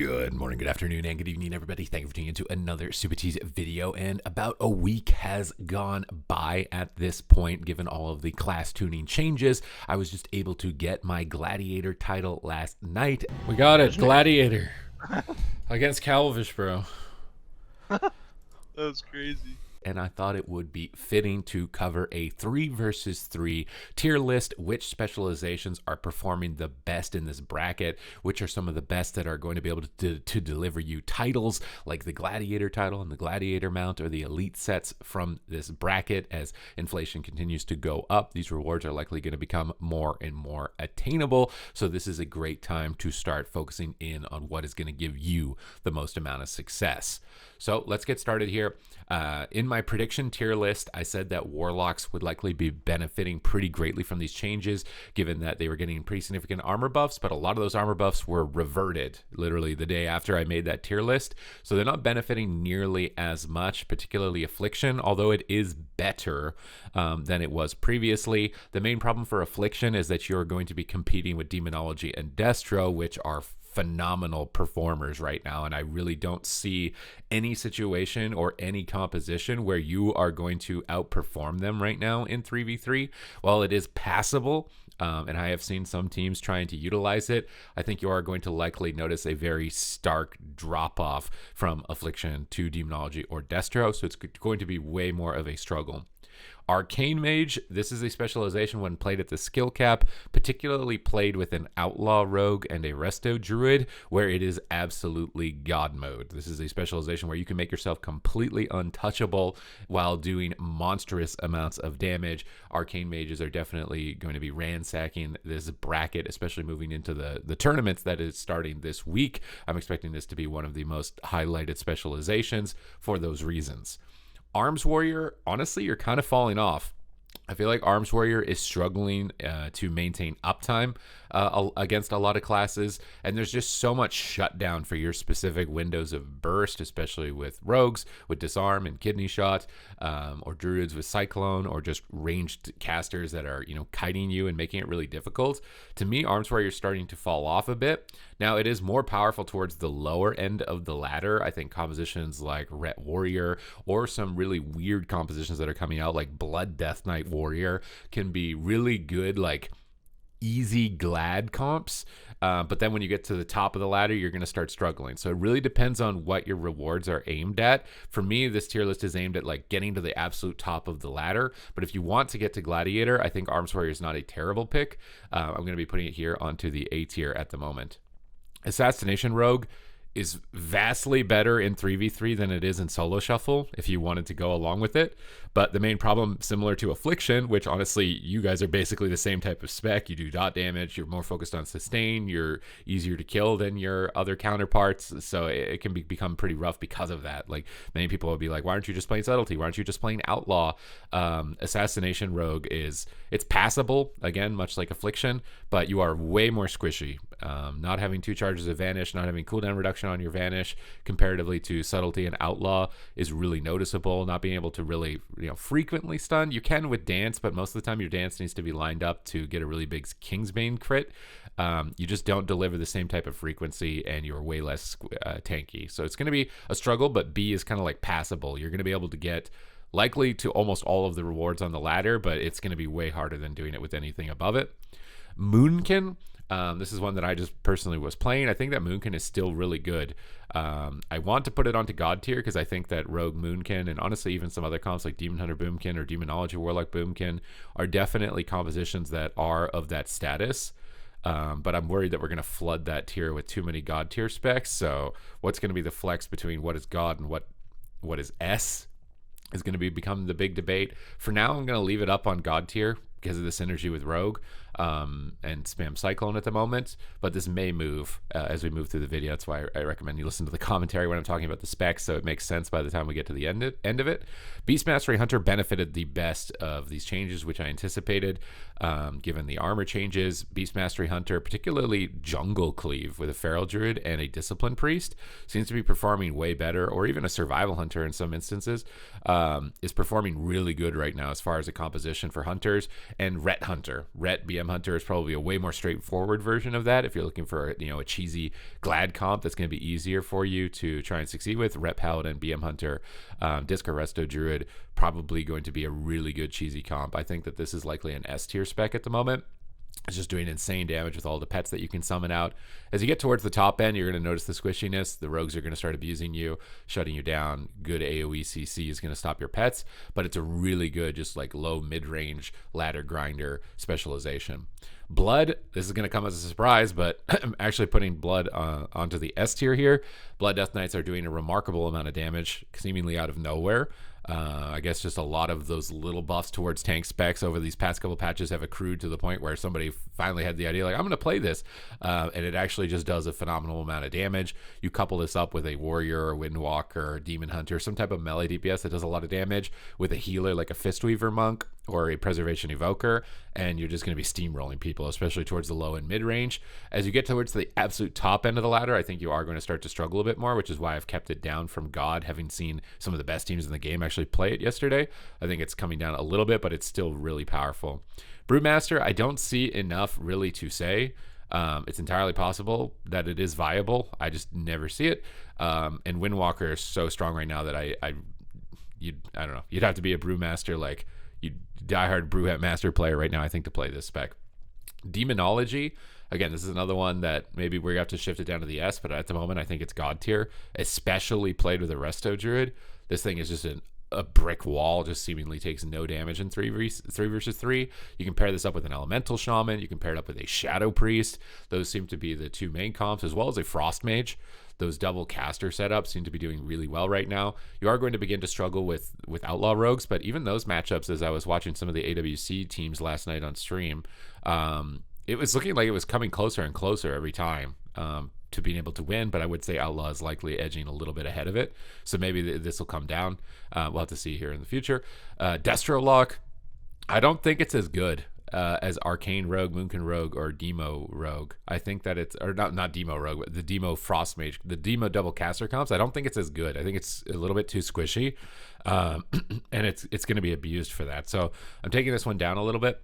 Good morning, good afternoon, and good evening, everybody. Thank you for tuning into another Super Tease video. And about a week has gone by at this point, given all of the class tuning changes. I was just able to get my Gladiator title last night. We got it, Gladiator. Against Calvish, bro. That was crazy. And I thought it would be fitting to cover a 3 versus 3 tier list, which specializations are performing the best in this bracket, which are some of the best that are going to be able to deliver you titles like the Gladiator title and the Gladiator mount, or the elite sets from this bracket. As inflation continues to go up, these rewards are likely going to become more and more attainable. So this is a great time to start focusing in on what is going to give you the most amount of success. So let's get started here. In my prediction tier list, I said that Warlocks would likely be benefiting pretty greatly from these changes, given that they were getting pretty significant armor buffs, but a lot of those armor buffs were reverted literally the day after I made that tier list. So they're not benefiting nearly as much, particularly Affliction, although it is better than it was previously. The main problem for Affliction is that you're going to be competing with Demonology and Destro, which are phenomenal performers right now, and I really don't see any situation or any composition where you are going to outperform them right now in 3v3. While it is passable, and I have seen some teams trying to utilize it, I think you are going to likely notice a very stark drop-off from Affliction to Demonology or Destro, so it's going to be way more of a struggle. Arcane Mage, this is a specialization when played at the skill cap, particularly played with an Outlaw Rogue and a Resto Druid, where it is absolutely God mode. This is a specialization where you can make yourself completely untouchable while doing monstrous amounts of damage. Arcane Mages are definitely going to be ransacking this bracket, especially moving into the tournaments that is starting this week. I'm expecting this to be one of the most highlighted specializations for those reasons. Arms Warrior, honestly, you're kind of falling off. I feel like Arms Warrior is struggling to maintain uptime against a lot of classes, and there's just so much shutdown for your specific windows of burst, especially with Rogues with Disarm and Kidney Shot, or Druids with Cyclone, or just ranged casters that are, kiting you and making it really difficult. To me, Arms Warrior is starting to fall off a bit. Now, it is more powerful towards the lower end of the ladder. I think compositions like Ret Warrior, or some really weird compositions that are coming out like Blood Death Knight Warrior, can be really good, like easy glad comps, but then when you get to the top of the ladder, you're going to start struggling. So it really depends on what your rewards are aimed at. For me, this tier list is aimed at like getting to the absolute top of the ladder, but if you want to get to Gladiator, I think Arms Warrior is not a terrible pick. I'm going to be putting it here onto the A tier at the moment. Assassination Rogue is vastly better in 3v3 than it is in solo shuffle if you wanted to go along with it. But the main problem, similar to Affliction, which honestly you guys are basically the same type of spec, you do dot damage, you're more focused on sustain, you're easier to kill than your other counterparts, so it can become pretty rough because of that. Like, many people will be like, why aren't you just playing Subtlety, why aren't you just playing Outlaw? Assassination Rogue it's passable, again, much like Affliction, but you are way more squishy. Not having 2 charges of Vanish, not having cooldown reduction on your Vanish comparatively to Subtlety and Outlaw is really noticeable. Not being able to really frequently stun. You can with Dance, but most of the time your Dance needs to be lined up to get a really big Kingsbane crit. You just don't deliver the same type of frequency, and you're way less tanky. So it's going to be a struggle, but B is kind of like passable. You're going to be able to get likely to almost all of the rewards on the ladder, but it's going to be way harder than doing it with anything above it. Moonkin. This is one that I just personally was playing. I think that Moonkin is still really good. I want to put it onto God tier because I think that Rogue Moonkin, and honestly even some other comps like Demon Hunter Boomkin or Demonology Warlock Boomkin, are definitely compositions that are of that status. But I'm worried that we're going to flood that tier with too many God tier specs. So what's going to be the flex between what is God and what is S is going to become the big debate. For now, I'm going to leave it up on God tier because of the synergy with Rogue, and spam Cyclone at the moment, but this may move as we move through the video. That's why I recommend you listen to the commentary when I'm talking about the specs, so it makes sense by the time we get to the end of it. Beast Mastery Hunter benefited the best of these changes, which I anticipated, given the armor changes. Beast Mastery Hunter, particularly Jungle Cleave with a Feral Druid and a Discipline Priest, seems to be performing way better, or even a Survival Hunter in some instances, is performing really good right now as far as a composition for hunters. And Ret Hunter, Ret BM Hunter is probably a way more straightforward version of that. If you're looking for, you know, a cheesy Glad comp that's going to be easier for you to try and succeed with, Ret Paladin, BM Hunter, Disc Resto Druid, probably going to be a really good cheesy comp. I think that this is likely an S tier spec at the moment. It's just doing insane damage with all the pets that you can summon out. As you get towards the top end, you're going to notice the squishiness. The rogues are going to start abusing you, shutting you down. Good AoE CC is going to stop your pets, but it's a really good, just like low mid-range ladder grinder specialization. Blood, this is going to come as a surprise, but I'm actually putting Blood onto the S tier here. Blood Death Knights are doing a remarkable amount of damage, seemingly out of nowhere. I guess just a lot of those little buffs towards tank specs over these past couple patches have accrued to the point where somebody finally had the idea, like, I'm going to play this. And it actually just does a phenomenal amount of damage. You couple this up with a warrior or windwalker or demon hunter, some type of melee DPS that does a lot of damage, with a healer like a Fistweaver monk or a preservation evoker, and you're just going to be steamrolling people, especially towards the low and mid range. As you get towards the absolute top end of the ladder, I think you are going to start to struggle a bit more, which is why I've kept it down from God, having seen some of the best teams in the game actually play it yesterday. I think it's coming down a little bit, but it's still really powerful. Brewmaster, I don't see enough really to say. It's entirely possible that it is viable. I just never see it. And Windwalker is so strong right now that I don't know. You'd have to be a Brewmaster, like you diehard Brewmaster player right now, I think, to play this spec. Demonology, again, this is another one that maybe we have to shift it down to the S, but at the moment I think it's God tier, especially played with a Resto Druid. This thing is just a brick wall, just seemingly takes no damage in 3 versus 3. You can pair this up with an Elemental Shaman. You can pair it up with a Shadow Priest. Those seem to be the two main comps, as well as a Frost Mage. Those double caster setups seem to be doing really well right now. You are going to begin to struggle with Outlaw Rogues, but even those matchups, as I was watching some of the AWC teams last night on stream, it was looking like it was coming closer and closer every time to being able to win, but I would say Outlaw is likely edging a little bit ahead of it. So maybe this will come down. We'll have to see here in the future. Destro Lock, I don't think it's as good as Arcane Rogue, Moonkin Rogue, or Demo Rogue. I think that it's, or not Demo Rogue, but the Demo Frost Mage, the Demo double caster comps. I don't think it's as good. I think it's a little bit too squishy, and it's going to be abused for that. So I'm taking this one down a little bit.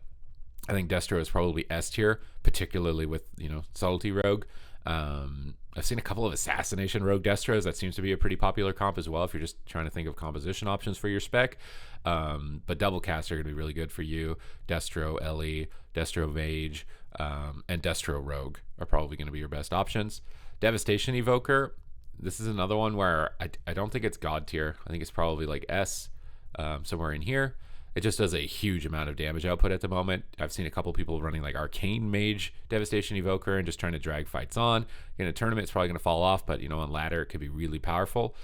I think Destro is probably S tier, particularly with, you know, Subtlety Rogue. I've seen a couple of Assassination Rogue Destros. That seems to be a pretty popular comp as well if you're just trying to think of composition options for your spec. But double casts are going to be really good for you. Destro Ellie, Destro Mage, and Destro Rogue are probably going to be your best options. Devastation Evoker, this is another one where I don't think it's God tier. I think it's probably like S, somewhere in here. It just does a huge amount of damage output at the moment. I've seen a couple people running like Arcane Mage, Devastation Evoker, and just trying to drag fights on. In a tournament, it's probably going to fall off, but, you know, on ladder, it could be really powerful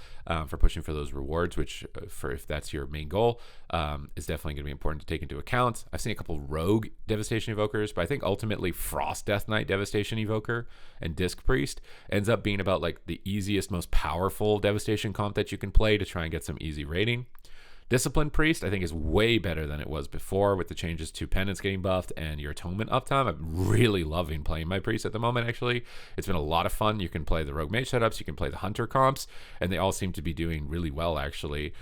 for pushing for those rewards, which, for if that's your main goal, is definitely going to be important to take into account. I've seen a couple Rogue Devastation Evokers, but I think ultimately Frost Death Knight Devastation Evoker and Disc Priest ends up being about like the easiest, most powerful Devastation comp that you can play to try and get some easy rating. Discipline Priest, I think, is way better than it was before with the changes to Penance getting buffed and your Atonement uptime. I'm really loving playing my Priest at the moment, actually. It's been a lot of fun. You can play the Rogue Mage setups, you can play the Hunter comps, and they all seem to be doing really well, actually,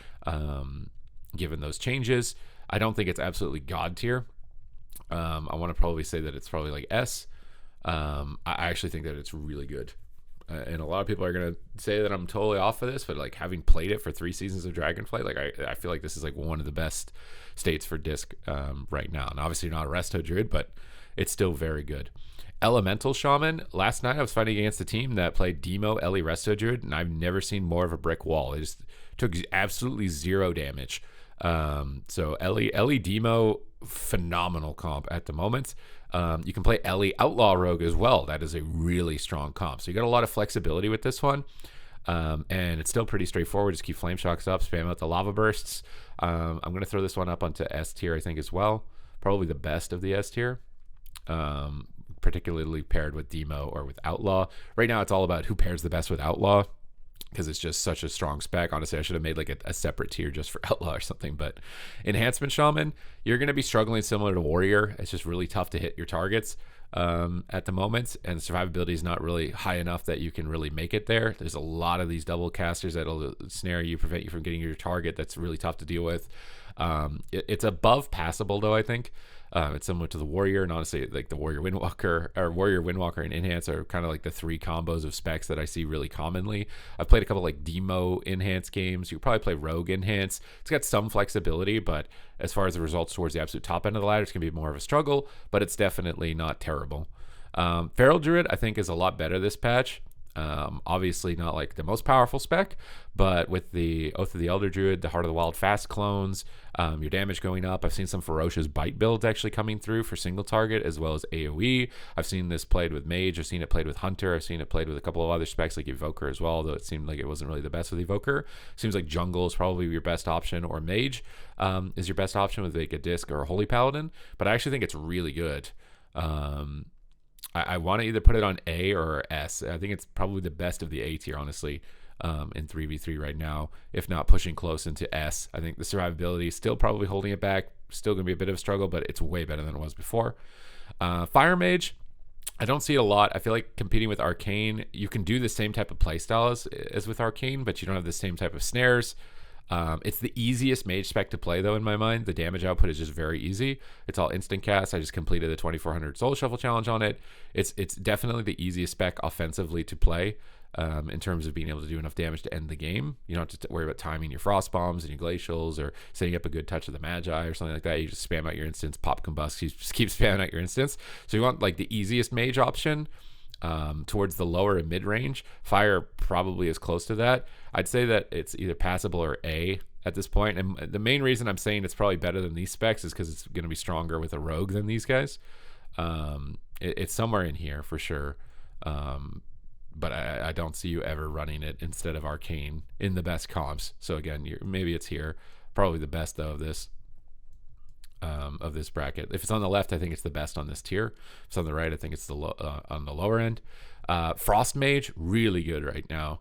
given those changes. I don't think it's absolutely God tier. I want to probably say that it's probably like S. I actually think that it's really good. And a lot of people are going to say that I'm totally off of this, but like having played it for 3 seasons of Dragonflight, like I feel like this is like one of the best states for Disc right now. And obviously not a Resto Druid, but it's still very good. Elemental Shaman, last night I was fighting against a team that played Demo Ellie Resto Druid, and I've never seen more of a brick wall. They just took absolutely 0 damage. So Ellie Demo, phenomenal comp at the moment. You can play Ellie Outlaw Rogue as well. That is a really strong comp. So you got a lot of flexibility with this one. And it's still pretty straightforward. Just keep Flame Shocks up, spam out the Lava Bursts. I'm going to throw this one up onto S tier, I think, as well. Probably the best of the S tier, particularly paired with Demo or with Outlaw. Right now, it's all about who pairs the best with Outlaw, because it's just such a strong spec. Honestly, I should have made like a separate tier just for Outlaw or something. But Enhancement Shaman, you're going to be struggling similar to Warrior. It's just really tough to hit your targets at the moment, and survivability is not really high enough that you can really make it there. There's a lot of these double casters that'll snare you, prevent you from getting your target. That's really tough to deal with. It's above passable, though, I think. It's similar to the Warrior, and honestly, like the Warrior Windwalker or Warrior Windwalker and Enhance are kind of like the three combos of specs that I see really commonly. I've played a couple like Demo Enhance games. You could probably play Rogue Enhance. It's got some flexibility, but as far as the results towards the absolute top end of the ladder, it's gonna be more of a struggle, but it's definitely not terrible. Feral Druid, I think, is a lot better this patch. Obviously not like the most powerful spec, but with the Oath of the Elder Druid, the Heart of the Wild fast clones, your damage going up. I've seen some ferocious bite builds actually coming through for single target as well as AoE. I've seen this played with Mage. I've seen it played with Hunter. I've seen it played with a couple of other specs like Evoker as well, though it seemed like it wasn't really the best with Evoker. Seems like Jungle is probably your best option, or Mage is your best option with like a Disc or a Holy Paladin, but I actually think it's really good. I want to either put it on A or S. I think it's probably the best of the A tier, honestly, in 3v3 right now, if not pushing close into S. I think the survivability is still probably holding it back. Still going to be a bit of a struggle, but it's way better than it was before. Fire Mage, I don't see it a lot. I feel like competing with Arcane, you can do the same type of playstyle as with Arcane, but you don't have the same type of snares. It's the easiest mage spec to play, though, in my mind. The damage output is just very easy. It's all instant cast. I just completed the 2400 Soul Shuffle challenge on it. It's definitely the easiest spec offensively to play in terms of being able to do enough damage to end the game. You don't have to worry about timing your Frost Bombs and your Glacials or setting up a good touch of the Magi or something like that. You just spam out your instance, pop combust, you just keep spamming out your instance. So you want like the easiest mage option. Towards the lower and mid range. Fire probably is close to that. I'd say that it's either passable or A at this point. And the main reason I'm saying it's probably better than these specs is because it's going to be stronger with a Rogue than these guys. It's somewhere in here for sure. But I don't see you ever running it instead of Arcane in the best comps. So again, maybe it's here. Probably the best though of this bracket. If it's on the left, I think it's the best on this tier. If it's on the right, I think it's on the lower end. Frost Mage, really good right now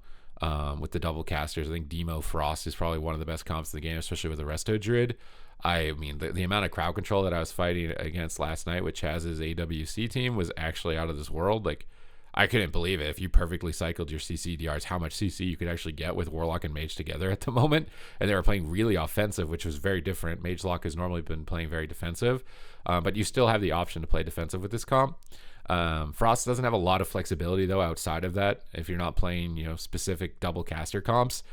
with the double casters. I think Demo Frost is probably one of the best comps in the game, especially with the Resto Druid. I mean, the amount of crowd control that I was fighting against last night with Chaz's AWC team was actually out of this world. Like, I couldn't believe it. If you perfectly cycled your CC DRs, how much CC you could actually get with Warlock and Mage together at the moment. And they were playing really offensive, which was very different. Mage Lock has normally been playing very defensive, but you still have the option to play defensive with this comp. Frost doesn't have a lot of flexibility, though, outside of that. If you're not playing, specific double caster comps,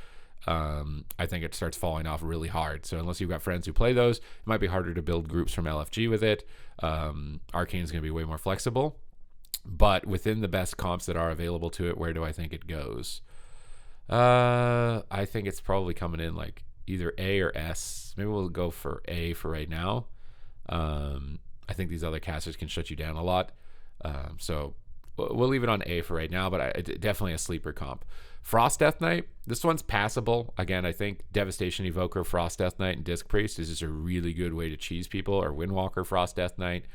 I think it starts falling off really hard. So unless you've got friends who play those, it might be harder to build groups from LFG with it. Arcane is going to be way more flexible. But within the best comps that are available to it, where do I think it goes? I think it's probably coming in like either A or S. Maybe we'll go for A for right now. I think these other casters can shut you down a lot. So we'll leave it on A for right now, but definitely a sleeper comp. Frost Death Knight, this one's passable. Again, I think Devastation Evoker, Frost Death Knight, and Disc Priest is just a really good way to cheese people, or Windwalker Frost Death Knight.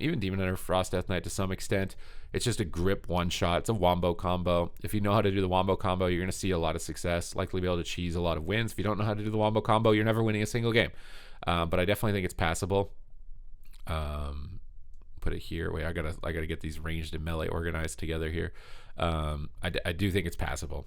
Even Demon Hunter Frost Death Knight to some extent. It's just a grip one shot. It's a wombo combo. If you know how to do the wombo combo, you're going to see a lot of success, likely be able to cheese a lot of wins. If you don't know how to do the wombo combo, you're never winning a single game. But I definitely think it's passable. Put it here. Wait, I gotta get these ranged and melee organized together here. I do think it's passable,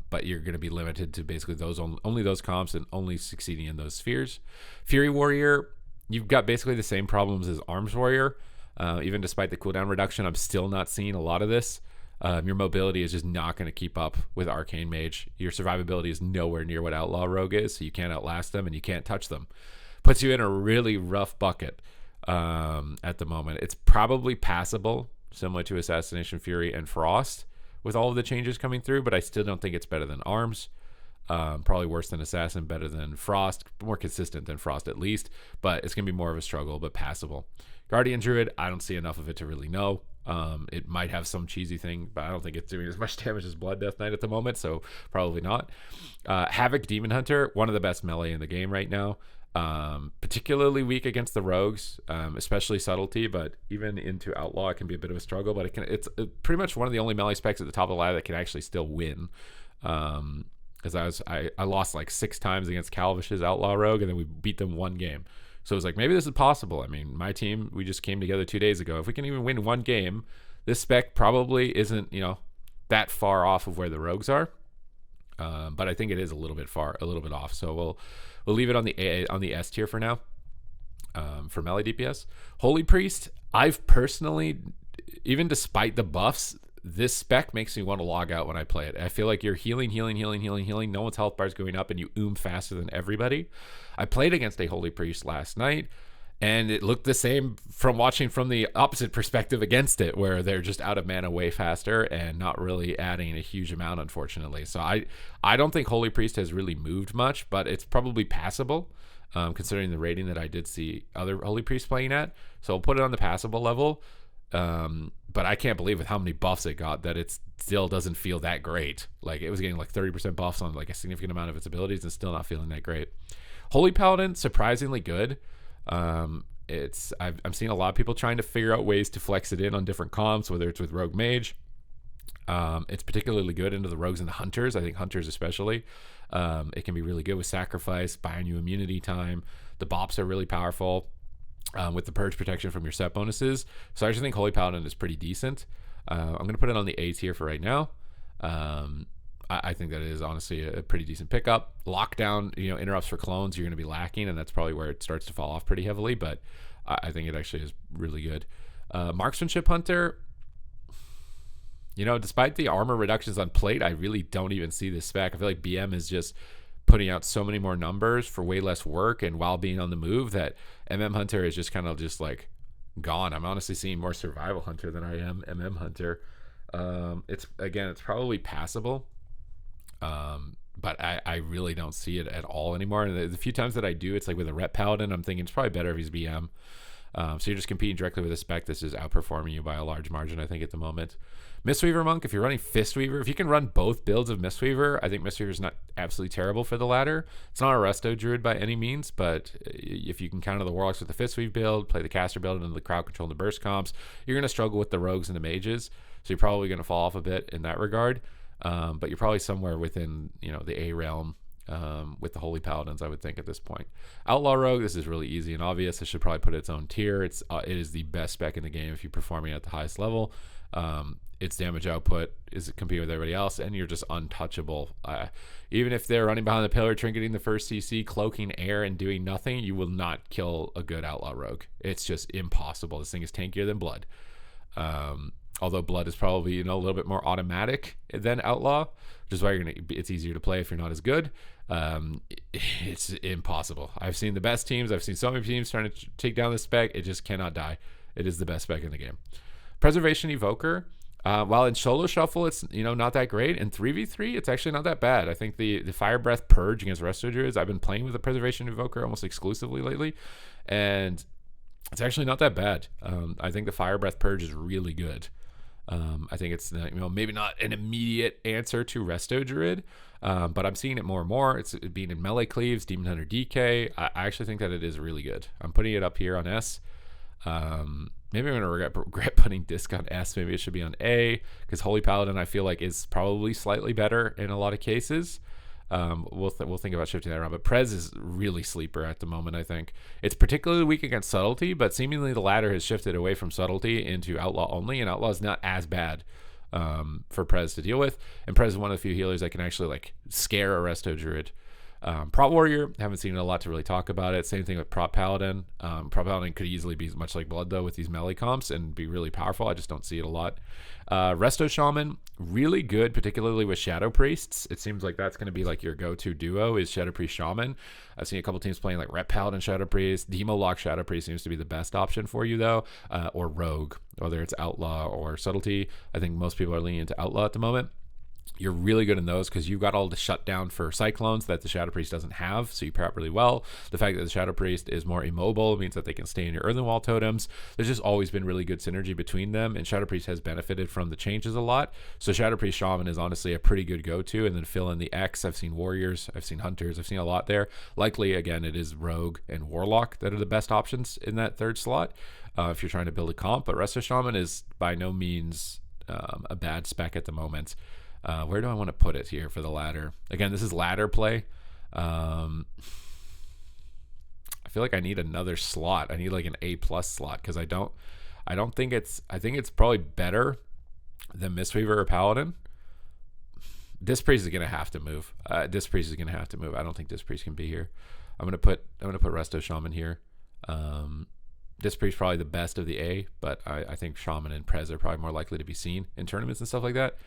but you're going to be limited to basically only those comps and only succeeding in those spheres. Fury Warrior, you've got basically the same problems as Arms Warrior. Even despite the cooldown reduction, I'm still not seeing a lot of this. Your mobility is just not going to keep up with Arcane Mage. Your survivability is nowhere near what Outlaw Rogue is, so you can't outlast them and you can't touch them. Puts you in a really rough bucket at the moment. It's probably passable, similar to Assassination Fury and Frost, with all of the changes coming through, but I still don't think it's better than Arms. Probably worse than Assassin, better than Frost, more consistent than Frost at least, but it's going to be more of a struggle, but passable. Guardian Druid, I don't see enough of it to really know. It might have some cheesy thing, but I don't think it's doing as much damage as Blood Death Knight at the moment, so probably not. Havoc Demon Hunter, one of the best melee in the game right now. Particularly weak against the rogues, especially Subtlety, but even into Outlaw it can be a bit of a struggle, but it's pretty much one of the only melee specs at the top of the ladder that can actually still win. Because I lost like 6 times against Calvish's Outlaw Rogue, and then we beat them one game. So it was like, maybe this is possible. I mean, my team, we just came together 2 days ago. If we can even win one game, this spec probably isn't, that far off of where the rogues are. But I think it is a little bit off. So we'll leave it on the S tier for now. for melee DPS. Holy Priest, I've personally, even despite the buffs, this spec makes me want to log out when I play it. I feel like you're healing. No one's health bar is going up, and you faster than everybody. I played against a Holy Priest last night, and it looked the same from watching from the opposite perspective against it, where they're just out of mana way faster and not really adding a huge amount, unfortunately. So I don't think Holy Priest has really moved much, but it's probably passable, considering the rating that I did see other Holy Priests playing at. So I'll put it on the passable level. But I can't believe with how many buffs it got that it still doesn't feel that great. Like, it was getting like 30% buffs on like a significant amount of its abilities and still not feeling that great. Holy Paladin, surprisingly good. I'm seeing a lot of people trying to figure out ways to flex it in on different comps, whether it's with Rogue Mage. It's particularly good into the Rogues and the Hunters. I think Hunters especially. It can be really good with Sacrifice, buying you immunity time. The bops are really powerful. With the purge protection from your set bonuses. So I actually think Holy Paladin is pretty decent. I'm going to put it on the A tier for right now. I think that it is honestly a pretty decent pickup. Lockdown, interrupts for clones, you're going to be lacking, and that's probably where it starts to fall off pretty heavily, but I think it actually is really good. Marksmanship Hunter, despite the armor reductions on plate, I really don't even see this spec. I feel like BM is just putting out so many more numbers for way less work and while being on the move that Hunter is just kind of just like gone. I'm honestly seeing more Survival Hunter than I am Hunter. It's probably passable, but I really don't see it at all anymore. And the few times that I do, it's like with a Ret Paladin, I'm thinking it's probably better if he's BM. So you're just competing directly with a spec that's just outperforming you by a large margin, I think, at the moment. Mistweaver Monk, if you're running Fistweaver, if you can run both builds of Mistweaver, I think Mistweaver is not absolutely terrible for the ladder. It's not a Resto Druid by any means, but if you can counter the Warlocks with the Fistweave build, play the Caster build and the crowd control and the burst comps, you're going to struggle with the Rogues and the Mages, so you're probably going to fall off a bit in that regard. But you're probably somewhere within the A realm with the Holy Paladins, I would think, at this point. Outlaw Rogue, this is really easy and obvious. It should probably put its own tier. It is the best spec in the game if you're performing at the highest level. Its damage output is competing with everybody else, and you're just untouchable. Even if they're running behind the pillar, trinketing the first CC, cloaking air, and doing nothing, you will not kill a good Outlaw Rogue. It's just impossible. This thing is tankier than Blood. Although Blood is probably a little bit more automatic than Outlaw, which is why it's easier to play if you're not as good. It's impossible. I've seen the best teams. I've seen so many teams trying to take down this spec. It just cannot die. It is the best spec in the game. Preservation Evoker. While in solo shuffle it's not that great, in 3v3 it's actually not that bad. I think the Fire Breath Purge against Resto Druids, I've been playing with the Preservation Evoker almost exclusively lately, and it's actually not that bad. I think the Fire Breath Purge is really good. I think it's maybe not an immediate answer to Resto Druid, but I'm seeing it more and more. It's being in melee cleaves, Demon Hunter DK. I actually think that it is really good. I'm putting it up here on S. Maybe I'm going to regret putting Disc on S. Maybe it should be on A, because Holy Paladin I feel like is probably slightly better in a lot of cases. We'll think about shifting that around, but Prez is really sleeper at the moment. I think it's particularly weak against Subtlety, but seemingly the ladder has shifted away from Subtlety into Outlaw only, and Outlaw is not as bad for Prez to deal with, and Prez is one of the few healers that can actually like scare a Resto Druid. Prop Warrior, haven't seen a lot to really talk about it. Same thing with Prop Paladin. Prop Paladin could easily be much like Blood though with these melee comps and be really powerful. I just don't see it a lot. Resto Shaman, really good, particularly with Shadow Priests. It seems like that's going to be like your go-to duo is Shadow Priest Shaman. I've seen a couple teams playing like Ret Paladin Shadow Priest. Demo Lock Shadow Priest seems to be the best option for you though, or Rogue, whether it's Outlaw or Subtlety. I think most people are leaning into Outlaw at the moment. You're really good in those because you've got all the shutdown for Cyclones that the Shadow Priest doesn't have, so you pair up really well. The fact that the Shadow Priest is more immobile means that they can stay in your Earthen Wall totems. There's just always been really good synergy between them, and Shadow Priest has benefited from the changes a lot. So Shadow Priest Shaman is honestly a pretty good go-to, and then fill in the X. I've seen Warriors, I've seen Hunters, I've seen a lot there. Likely, again, it is Rogue and Warlock that are the best options in that third slot if you're trying to build a comp, but Resto Shaman is by no means a bad spec at the moment. Where do I want to put it here for the ladder? Again, this is ladder play. I feel like I need another slot. I need like an A+ slot because I think it's probably better than Mistweaver or Paladin. Disc Priest is gonna have to move. I don't think Disc Priest can be here. I'm gonna put Resto Shaman here. This priest probably the best of the A, but I think Shaman and Prez are probably more likely to be seen in tournaments and stuff like that.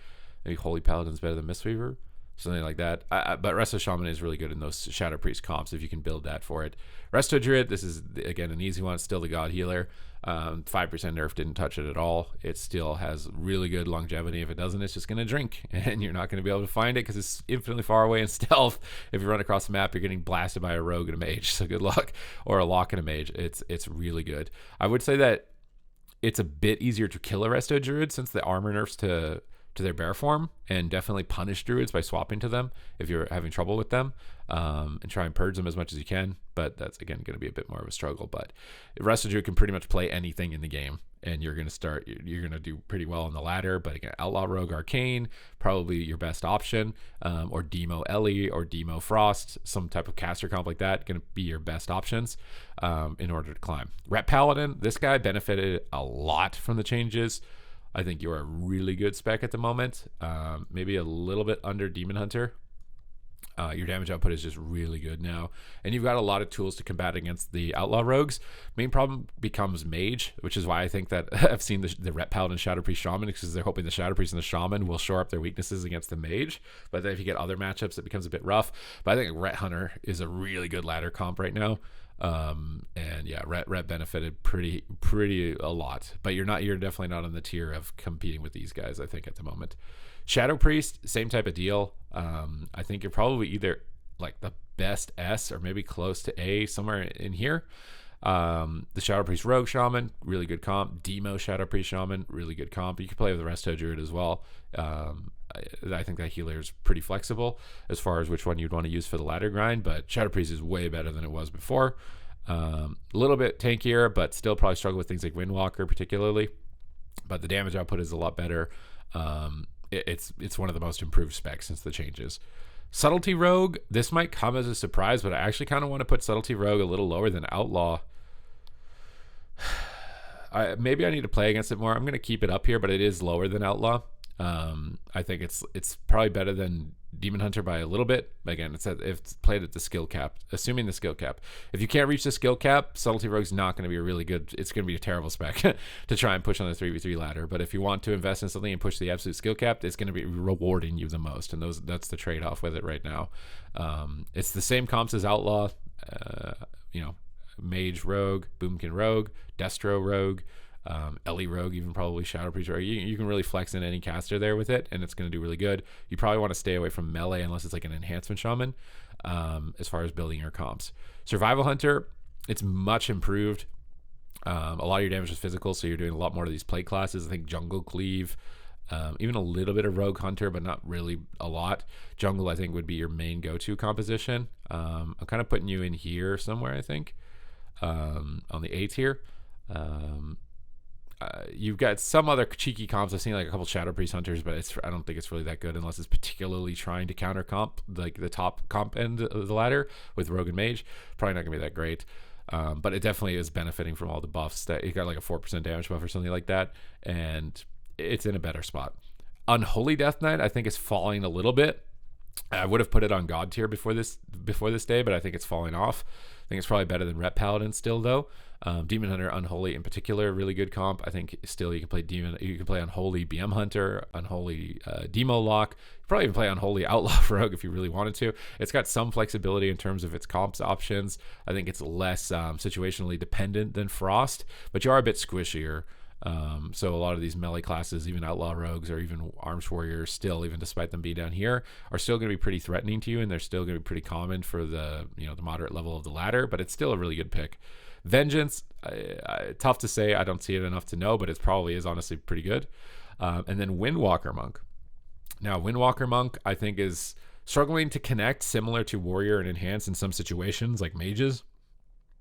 Maybe Holy Paladin's better than Mistweaver, something like that. But Resto Shaman is really good in those Shadow Priest comps if you can build that for it. Resto Druid, this is, again, an easy one. It's still the God Healer. 5% nerf didn't touch it at all. It still has really good longevity. If it doesn't, it's just going to drink, and you're not going to be able to find it because it's infinitely far away in stealth. If you run across the map, you're getting blasted by a rogue and a mage, so good luck. Or a lock and a mage. It's really good. I would say that it's a bit easier to kill a Resto Druid since the armor nerfs to their bear form, and definitely punish druids by swapping to them if you're having trouble with them, and try and purge them as much as you can. But that's, again, going to be a bit more of a struggle. But Resto Druid can pretty much play anything in the game, and you're going to do pretty well on the ladder. But again, Outlaw, Rogue, Arcane, probably your best option, or Demo Ellie or Demo Frost, some type of caster comp like that, going to be your best options in order to climb. Ret Paladin, this guy benefited a lot from the changes. I think you're a really good spec at the moment. Maybe a little bit under Demon Hunter. Your damage output is just really good now. And you've got a lot of tools to combat against the Outlaw Rogues. Main problem becomes Mage, which is why I think that I've seen the Ret Paladin Shadow Priest Shaman, because they're hoping the Shadow Priest and the Shaman will shore up their weaknesses against the Mage. But then if you get other matchups, it becomes a bit rough. But I think Ret Hunter is a really good ladder comp right now. And yeah, Ret benefited pretty a lot, but you're definitely not on the tier of competing with these guys, I think, at the moment. Shadow Priest, same type of deal. I think you're probably either like the best S or maybe close to A, somewhere in here. The Shadow Priest Rogue Shaman, really good comp. Demo Shadow Priest Shaman, really good comp. You can play with the Resto Druid as well. I think that healer is pretty flexible as far as which one you'd want to use for the ladder grind, but Shadow Priest is way better than it was before. A little bit tankier, but still probably struggle with things like Windwalker particularly, but the damage output is a lot better. It's one of the most improved specs since the changes. Subtlety Rogue, this might come as a surprise, but I actually kind of want to put Subtlety Rogue a little lower than Outlaw. Maybe I need to play against it more. I'm going to keep it up here, but it is lower than Outlaw. I think it's probably better than Demon Hunter by a little bit. Again, it's played at the skill cap, assuming the skill cap. If you can't reach the skill cap, Subtlety Rogue's not going to be a really good, it's going to be a terrible spec to try and push on the 3v3 ladder. But if you want to invest in something and push the absolute skill cap, it's going to be rewarding you the most. And that's the trade-off with it right now. It's the same comps as Outlaw, Mage Rogue, Boomkin Rogue, Destro Rogue, Ellie Rogue, even probably Shadow Priest Rogue. You can really flex in any caster there with it, and it's going to do really good. You probably want to stay away from melee unless it's like an enhancement shaman, as far as building your comps. Survival Hunter, it's much improved. A lot of your damage is physical, so you're doing a lot more of these plate classes. I think Jungle Cleave, even a little bit of Rogue Hunter, but not really a lot. Jungle, I think, would be your main go-to composition. I'm kind of putting you in here somewhere, I think, on the A tier. You've got some other cheeky comps. I've seen like a couple Shadow Priest Hunters, but I don't think it's really that good unless it's particularly trying to counter comp, like the top comp end of the ladder with Rogue and Mage. Probably not gonna be that great, but it definitely is benefiting from all the buffs. That you got like a 4% damage buff or something like that, and it's in a better spot. Unholy Death Knight, I think, is falling a little bit. I would have put it on God tier before this day, but I think it's falling off. I think it's probably better than Ret Paladin still, though. Demon Hunter, Unholy in particular, really good comp. I think still you can play Unholy BM Hunter, Unholy Demo Lock. You can probably even play Unholy Outlaw Rogue if you really wanted to. It's got some flexibility in terms of its comps options. I think it's less situationally dependent than Frost, but you are a bit squishier. So a lot of these melee classes, even Outlaw Rogues or even Arms Warriors, still, even despite them being down here, are still going to be pretty threatening to you, and they're still going to be pretty common for the the moderate level of the ladder. But it's still a really good pick. Vengeance, tough to say. I don't see it enough to know, but it probably is honestly pretty good. And then Windwalker Monk. Now, Windwalker Monk, I think, is struggling to connect, similar to Warrior and Enhance in some situations, like Mages.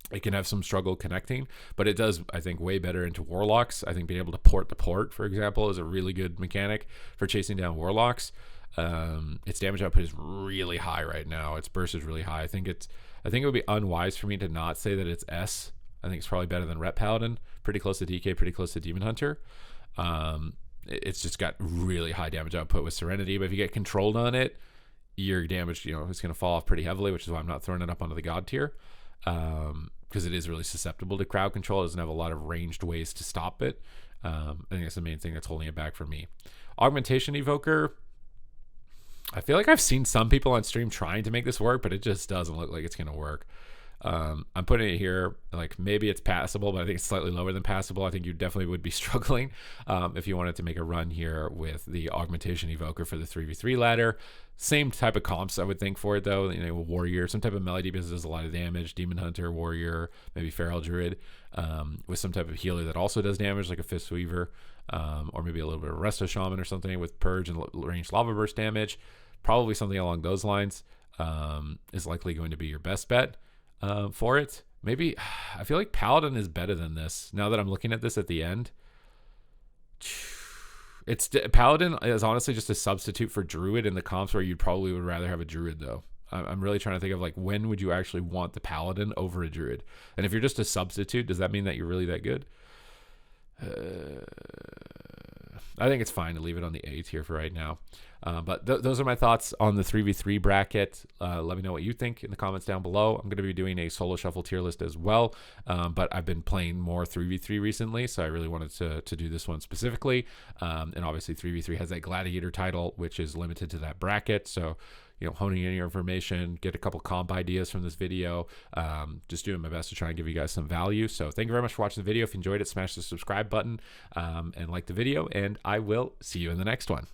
It can have some struggle connecting, but it does, I think, way better into Warlocks. I think being able to port the port, for example, is a really good mechanic for chasing down Warlocks. Its damage output is really high right now. Its burst is really high. I think it would be unwise for me to not say that it's S. I think it's probably better than Ret Paladin, pretty close to DK, pretty close to Demon Hunter. It's just got really high damage output with Serenity, but if you get controlled on it, your damage, it's going to fall off pretty heavily, which is why I'm not throwing it up onto the God tier. because it is really susceptible to crowd control. It doesn't have a lot of ranged ways to stop it. I think that's the main thing that's holding it back for me. Augmentation Evoker, I feel like I've seen some people on stream trying to make this work, but it just doesn't look like it's going to work. I'm putting it here, like maybe it's passable, but I think it's slightly lower than passable. I think you definitely would be struggling if you wanted to make a run here with the Augmentation Evoker for the 3v3 ladder. Same type of comps I would think for it though. Warrior, some type of melee DPS does a lot of damage. Demon Hunter, Warrior, maybe Feral Druid, with some type of healer that also does damage, like a Fist Weaver, or maybe a little bit of Resto Shaman or something with Purge and ranged Lava Burst damage. Probably something along those lines is likely going to be your best bet for it. Maybe I feel like Paladin is better than this. Now that I'm looking at this at the end, Paladin is honestly just a substitute for Druid in the comps where you'd probably would rather have a Druid though. I'm really trying to think of like when would you actually want the Paladin over a Druid? And if you're just a substitute, does that mean that you're really that good? I think it's fine to leave it on the A tier for right now. But those are my thoughts on the 3v3 bracket. Let me know what you think in the comments down below. I'm going to be doing a solo shuffle tier list as well. But I've been playing more 3v3 recently, so I really wanted to do this one specifically. And obviously 3v3 has that Gladiator title, which is limited to that bracket. So, honing in your information, get a couple comp ideas from this video. Just doing my best to try and give you guys some value. So thank you very much for watching the video. If you enjoyed it, smash the subscribe button and like the video, and I will see you in the next one.